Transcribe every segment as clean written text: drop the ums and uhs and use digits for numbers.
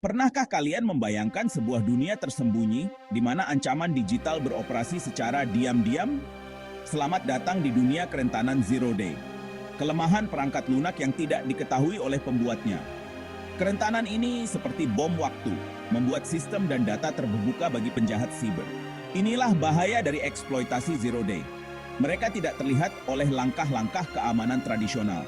Pernahkah kalian membayangkan sebuah dunia tersembunyi di mana ancaman digital beroperasi secara diam-diam? Selamat datang di dunia kerentanan Zero Day. Kelemahan perangkat lunak yang tidak diketahui oleh pembuatnya. Kerentanan ini seperti bom waktu, membuat sistem dan data terbuka bagi penjahat siber. Inilah bahaya dari eksploitasi Zero Day. Mereka tidak terlihat oleh langkah-langkah keamanan tradisional.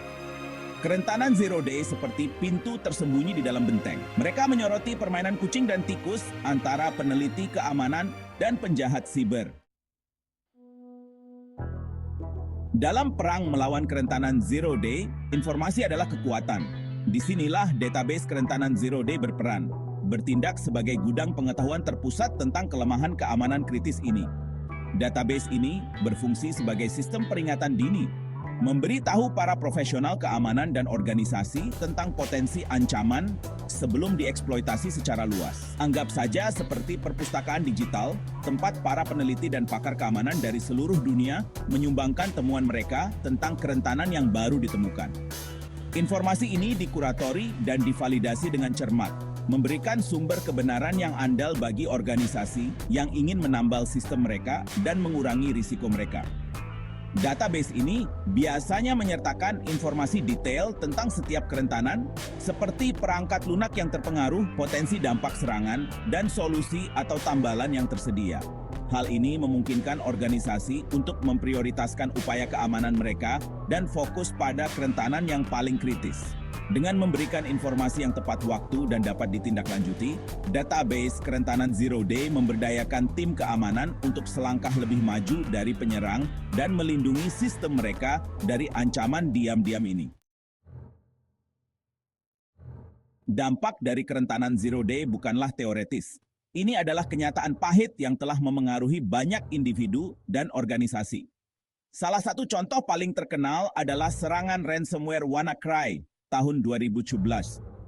Kerentanan Zero Day seperti pintu tersembunyi di dalam benteng. Mereka menyoroti permainan kucing dan tikus antara peneliti keamanan dan penjahat siber. Dalam perang melawan kerentanan Zero Day, informasi adalah kekuatan. Disinilah database kerentanan Zero Day berperan, bertindak sebagai gudang pengetahuan terpusat tentang kelemahan keamanan kritis ini. Database ini berfungsi sebagai sistem peringatan dini, memberi tahu para profesional keamanan dan organisasi tentang potensi ancaman sebelum dieksploitasi secara luas. Anggap saja seperti perpustakaan digital, tempat para peneliti dan pakar keamanan dari seluruh dunia menyumbangkan temuan mereka tentang kerentanan yang baru ditemukan. Informasi ini dikuratori dan divalidasi dengan cermat, memberikan sumber kebenaran yang andal bagi organisasi yang ingin menambal sistem mereka dan mengurangi risiko mereka. Database ini biasanya menyertakan informasi detail tentang setiap kerentanan, seperti perangkat lunak yang terpengaruh, potensi dampak serangan, dan solusi atau tambalan yang tersedia. Hal ini memungkinkan organisasi untuk memprioritaskan upaya keamanan mereka dan fokus pada kerentanan yang paling kritis. Dengan memberikan informasi yang tepat waktu dan dapat ditindaklanjuti, database kerentanan Zero Day memberdayakan tim keamanan untuk selangkah lebih maju dari penyerang dan melindungi sistem mereka dari ancaman diam-diam ini. Dampak dari kerentanan Zero Day bukanlah teoretis. Ini adalah kenyataan pahit yang telah memengaruhi banyak individu dan organisasi. Salah satu contoh paling terkenal adalah serangan ransomware WannaCry tahun 2017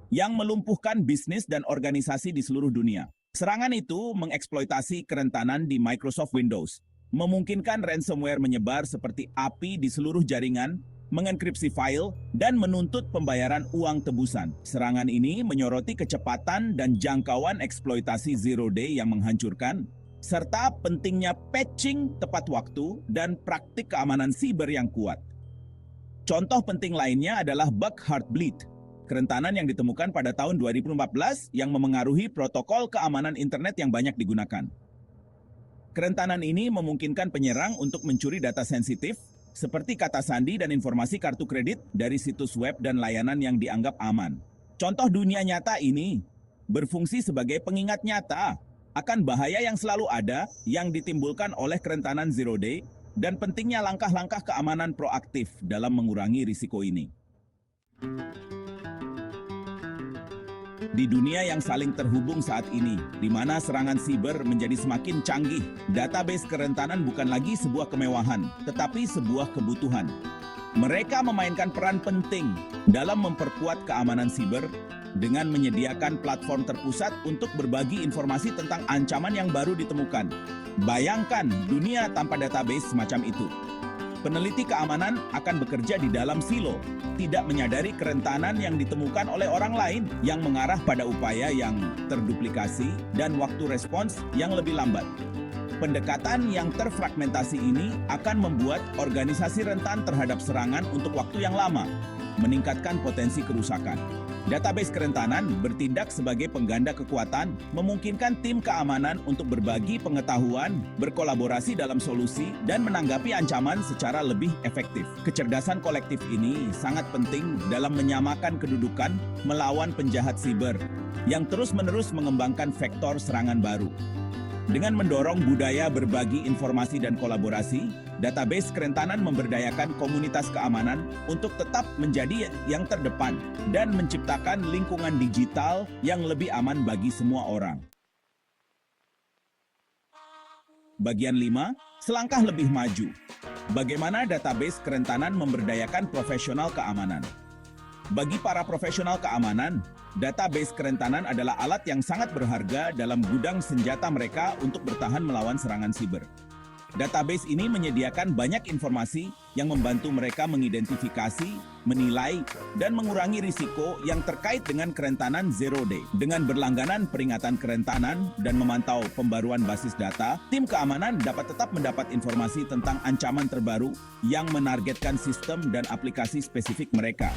yang melumpuhkan bisnis dan organisasi di seluruh dunia. Serangan itu mengeksploitasi kerentanan di Microsoft Windows, memungkinkan ransomware menyebar seperti api di seluruh jaringan, mengenkripsi file, dan menuntut pembayaran uang tebusan. Serangan ini menyoroti kecepatan dan jangkauan eksploitasi Zero Day yang menghancurkan, serta pentingnya patching tepat waktu dan praktik keamanan siber yang kuat. Contoh penting lainnya adalah bug Heartbleed, kerentanan yang ditemukan pada tahun 2014 yang memengaruhi protokol keamanan internet yang banyak digunakan. Kerentanan ini memungkinkan penyerang untuk mencuri data sensitif, seperti kata sandi dan informasi kartu kredit dari situs web dan layanan yang dianggap aman. Contoh dunia nyata ini berfungsi sebagai pengingat nyata akan bahaya yang selalu ada yang ditimbulkan oleh kerentanan Zero Day, dan pentingnya langkah-langkah keamanan proaktif dalam mengurangi risiko ini. Di dunia yang saling terhubung saat ini, di mana serangan siber menjadi semakin canggih, database kerentanan bukan lagi sebuah kemewahan, tetapi sebuah kebutuhan. Mereka memainkan peran penting dalam memperkuat keamanan siber dengan menyediakan platform terpusat untuk berbagi informasi tentang ancaman yang baru ditemukan. Bayangkan dunia tanpa database semacam itu. Peneliti keamanan akan bekerja di dalam silo, tidak menyadari kerentanan yang ditemukan oleh orang lain yang mengarah pada upaya yang terduplikasi dan waktu respons yang lebih lambat. Pendekatan yang terfragmentasi ini akan membuat organisasi rentan terhadap serangan untuk waktu yang lama, meningkatkan potensi kerusakan. Database kerentanan bertindak sebagai pengganda kekuatan, memungkinkan tim keamanan untuk berbagi pengetahuan, berkolaborasi dalam solusi, dan menanggapi ancaman secara lebih efektif. Kecerdasan kolektif ini sangat penting dalam menyamakan kedudukan melawan penjahat siber yang terus-menerus mengembangkan vektor serangan baru. Dengan mendorong budaya berbagi informasi dan kolaborasi, database kerentanan memberdayakan komunitas keamanan untuk tetap menjadi yang terdepan dan menciptakan lingkungan digital yang lebih aman bagi semua orang. Bagian 5, selangkah lebih maju. Bagaimana database kerentanan memberdayakan profesional keamanan? Bagi para profesional keamanan, database kerentanan adalah alat yang sangat berharga dalam gudang senjata mereka untuk bertahan melawan serangan siber. Database ini menyediakan banyak informasi yang membantu mereka mengidentifikasi, menilai, dan mengurangi risiko yang terkait dengan kerentanan Zero Day. Dengan berlangganan peringatan kerentanan dan memantau pembaruan basis data, tim keamanan dapat tetap mendapat informasi tentang ancaman terbaru yang menargetkan sistem dan aplikasi spesifik mereka.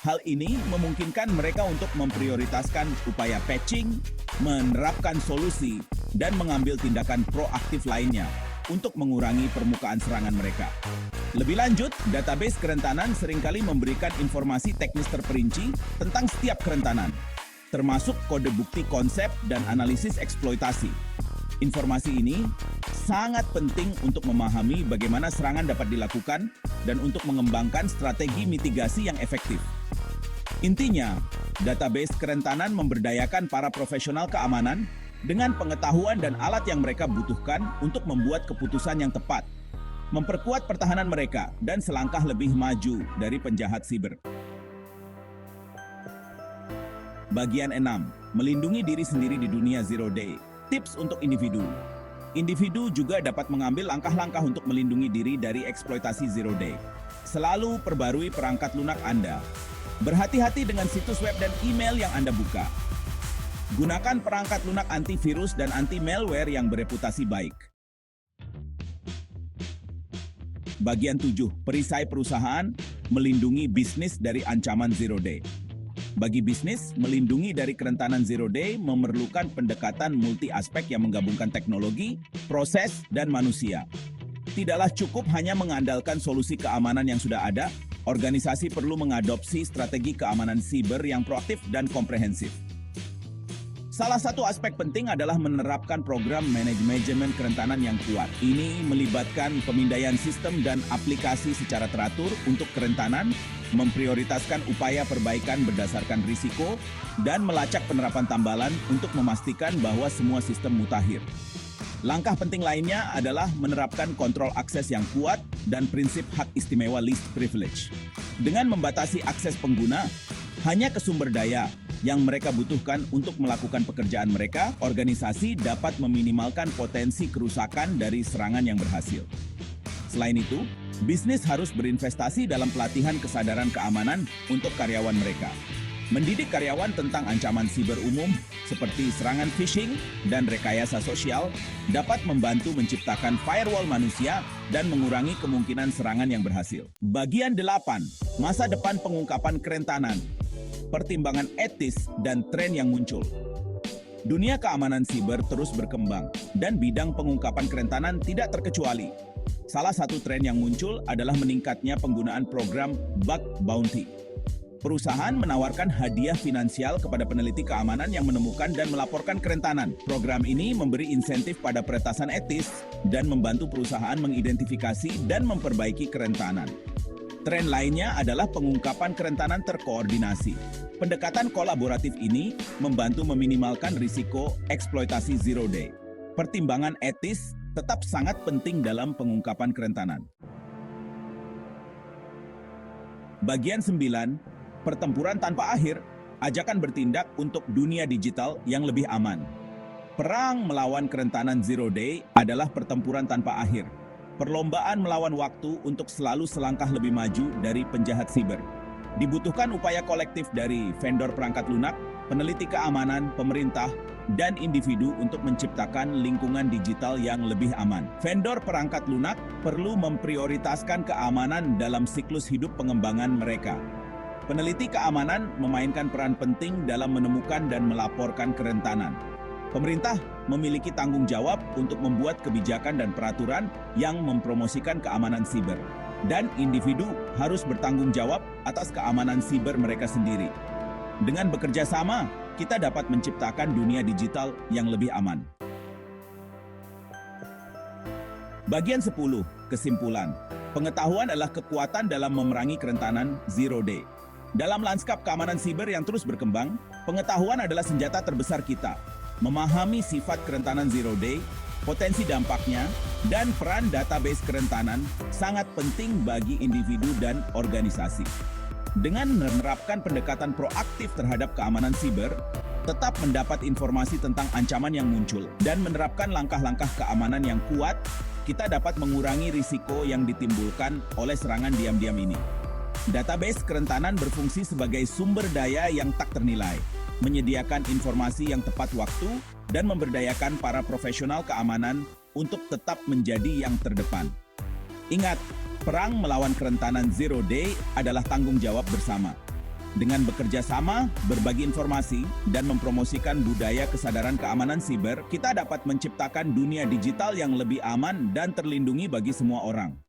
Hal ini memungkinkan mereka untuk memprioritaskan upaya patching, menerapkan solusi, dan mengambil tindakan proaktif lainnya untuk mengurangi permukaan serangan mereka. Lebih lanjut, database kerentanan seringkali memberikan informasi teknis terperinci tentang setiap kerentanan, termasuk kode bukti konsep dan analisis eksploitasi. Informasi ini sangat penting untuk memahami bagaimana serangan dapat dilakukan dan untuk mengembangkan strategi mitigasi yang efektif. Intinya, database kerentanan memberdayakan para profesional keamanan dengan pengetahuan dan alat yang mereka butuhkan untuk membuat keputusan yang tepat, memperkuat pertahanan mereka, dan selangkah lebih maju dari penjahat siber. Bagian 6. Melindungi diri sendiri di dunia Zero Day. Tips untuk individu. Individu juga dapat mengambil langkah-langkah untuk melindungi diri dari eksploitasi Zero Day. Selalu perbarui perangkat lunak Anda. Berhati-hati dengan situs web dan email yang Anda buka. Gunakan perangkat lunak antivirus dan anti-malware yang bereputasi baik. Bagian 7. Perisai perusahaan melindungi bisnis dari ancaman Zero Day. Bagi bisnis, melindungi dari kerentanan Zero Day memerlukan pendekatan multi-aspek yang menggabungkan teknologi, proses, dan manusia. Tidaklah cukup hanya mengandalkan solusi keamanan yang sudah ada, organisasi perlu mengadopsi strategi keamanan siber yang proaktif dan komprehensif. Salah satu aspek penting adalah menerapkan program manajemen kerentanan yang kuat. Ini melibatkan pemindaian sistem dan aplikasi secara teratur untuk kerentanan, memprioritaskan upaya perbaikan berdasarkan risiko, dan melacak penerapan tambalan untuk memastikan bahwa semua sistem mutakhir. Langkah penting lainnya adalah menerapkan kontrol akses yang kuat dan prinsip hak istimewa least privilege. Dengan membatasi akses pengguna hanya ke sumber daya yang mereka butuhkan untuk melakukan pekerjaan mereka, organisasi dapat meminimalkan potensi kerusakan dari serangan yang berhasil. Selain itu, bisnis harus berinvestasi dalam pelatihan kesadaran keamanan untuk karyawan mereka. Mendidik karyawan tentang ancaman siber umum seperti serangan phishing dan rekayasa sosial dapat membantu menciptakan firewall manusia dan mengurangi kemungkinan serangan yang berhasil. Bagian 8. Masa depan pengungkapan kerentanan. Pertimbangan etis dan tren yang muncul. Dunia keamanan siber terus berkembang dan bidang pengungkapan kerentanan tidak terkecuali. Salah satu tren yang muncul adalah meningkatnya penggunaan program bug bounty. Perusahaan menawarkan hadiah finansial kepada peneliti keamanan yang menemukan dan melaporkan kerentanan. Program ini memberi insentif pada peretasan etis dan membantu perusahaan mengidentifikasi dan memperbaiki kerentanan. Tren lainnya adalah pengungkapan kerentanan terkoordinasi. Pendekatan kolaboratif ini membantu meminimalkan risiko eksploitasi Zero Day. Pertimbangan etis tetap sangat penting dalam pengungkapan kerentanan. Bagian 9. Pertempuran tanpa akhir, ajakan bertindak untuk dunia digital yang lebih aman. Perang melawan kerentanan Zero Day adalah pertempuran tanpa akhir. Perlombaan melawan waktu untuk selalu selangkah lebih maju dari penjahat siber. Dibutuhkan upaya kolektif dari vendor perangkat lunak, peneliti keamanan, pemerintah, dan individu untuk menciptakan lingkungan digital yang lebih aman. Vendor perangkat lunak perlu memprioritaskan keamanan dalam siklus hidup pengembangan mereka. Peneliti keamanan memainkan peran penting dalam menemukan dan melaporkan kerentanan. Pemerintah memiliki tanggung jawab untuk membuat kebijakan dan peraturan yang mempromosikan keamanan siber. Dan individu harus bertanggung jawab atas keamanan siber mereka sendiri. Dengan bekerja sama, kita dapat menciptakan dunia digital yang lebih aman. Bagian 10. Kesimpulan. Pengetahuan adalah kekuatan dalam memerangi kerentanan Zero Day. Dalam lanskap keamanan siber yang terus berkembang, pengetahuan adalah senjata terbesar kita. Memahami sifat kerentanan Zero Day, potensi dampaknya, dan peran database kerentanan sangat penting bagi individu dan organisasi. Dengan menerapkan pendekatan proaktif terhadap keamanan siber, tetap mendapat informasi tentang ancaman yang muncul, dan menerapkan langkah-langkah keamanan yang kuat, kita dapat mengurangi risiko yang ditimbulkan oleh serangan diam-diam ini. Database kerentanan berfungsi sebagai sumber daya yang tak ternilai, menyediakan informasi yang tepat waktu, dan memberdayakan para profesional keamanan untuk tetap menjadi yang terdepan. Ingat, perang melawan kerentanan Zero Day adalah tanggung jawab bersama. Dengan bekerja sama, berbagi informasi, dan mempromosikan budaya kesadaran keamanan siber, kita dapat menciptakan dunia digital yang lebih aman dan terlindungi bagi semua orang.